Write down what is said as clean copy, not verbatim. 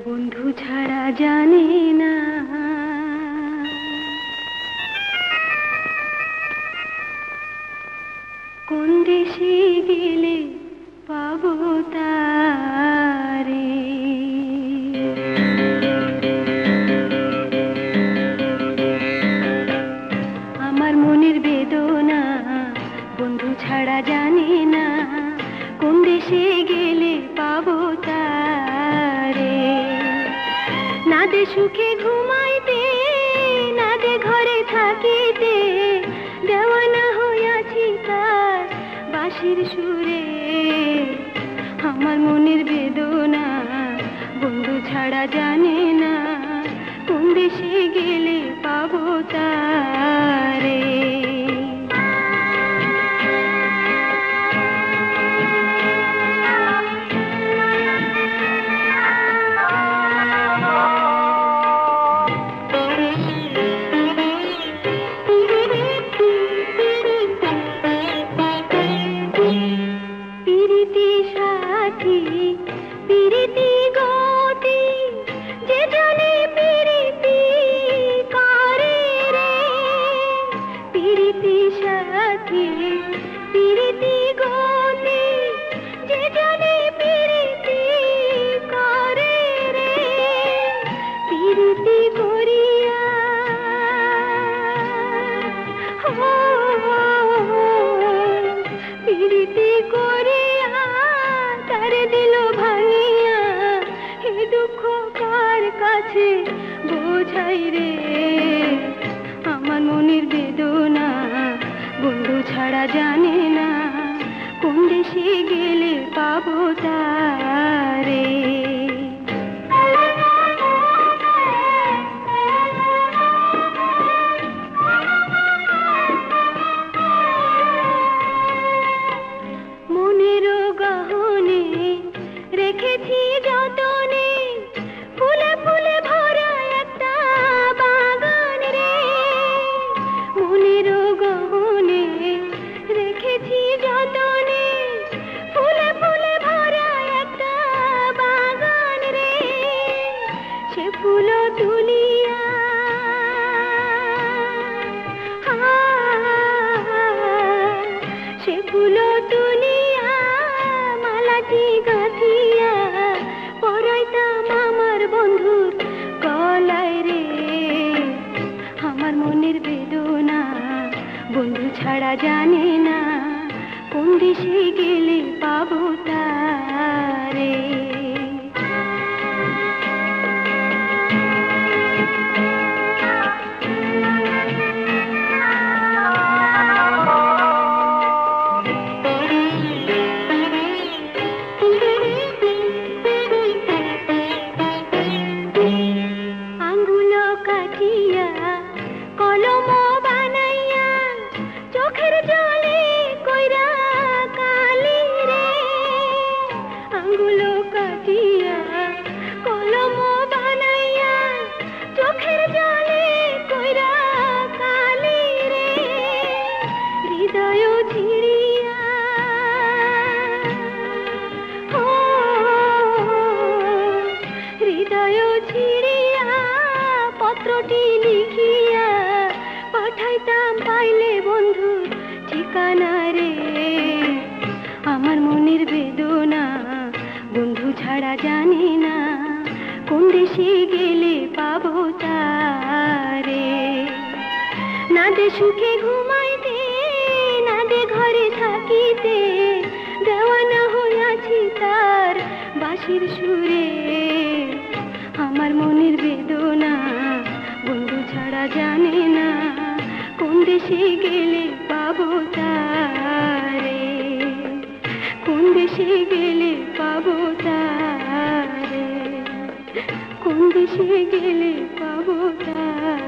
বন্ধু ছাড়া জানে না কোন দেশে গেলে পাবো তারে। আমার মনের বেদনা বন্ধু ছাড়া জানে না কোন দেশে গেলে পাবো তারে। না দে সুখে ঘুমাইতে, না দে ঘরে থাকিতে, দেওয়ানা হইয়াছি তার বাঁশির সুরে। আমার মনের বেদনা বন্ধু ছাড়া জানে না কোন দেশে গেলে পাবো তারে। পিরিতি সাথী পিরিতি গতি, যে জানে পিরিতি করে রে। পিরিতি সাথী পিরিতি গতি, যে জানে পিরিতি করে রে। পিরিতি করিয়া পিরিতি করিয়া তারে দিল ভাঙিয়া, এ দুঃখ কার কাছে বোঝাই রে। আমার মনের বেদনা বন্ধু ছাড়া জানে না কোন দেশে গেলে পাবো তারে। মনেরও গহনে রেখেছি যতনে, ফুলে ফুলে ভরা একটা বাগান রে। মনেরও গহনে রেখেছি যতনে, ফুলে ফুলে ভরা একটা বাগান রে। সে ফুল তুলিয়া সে ফুল তুলিয়া মালাটি গাঁথিয়া পরাইতাম আমার বন্ধুর গলায় রে। আমার মনের বেদনা বন্ধু ছাড়া জানে না কোন দেশে গেলে পাবো তারে। আঙ্গুলো কাটিয়া কলম বানাইয়া, চোখের জলে কইরা কালি রে। আঙ্গুলো কাটিয়া কলম বানাইয়া, চোখের জলে কইরা কালি রে। হৃদয় ছিড়িয়া হৃদয় ছিড়িয়া পত্রটি লিখিয়া পাঠাইতাম পাইলে বন্ধুর ঠিকানা রে। আমার মনের বেদনা বন্ধু ছাড়া জানে না কোন দেশে গেলে পাবো তারে। না দে সুখে ঘুমাইতে, না দে ঘরে থাকিতে, দেওয়ানা হইয়াছি তার বাঁশির সুরে। আমার মনের বেদনা বন্ধু ছাড়া জানে না কোন দেশে গেলে পাবো তারে। কোন দেশে গেলে পাবো তারে, কোন দেশে গেলে পাবো তারে।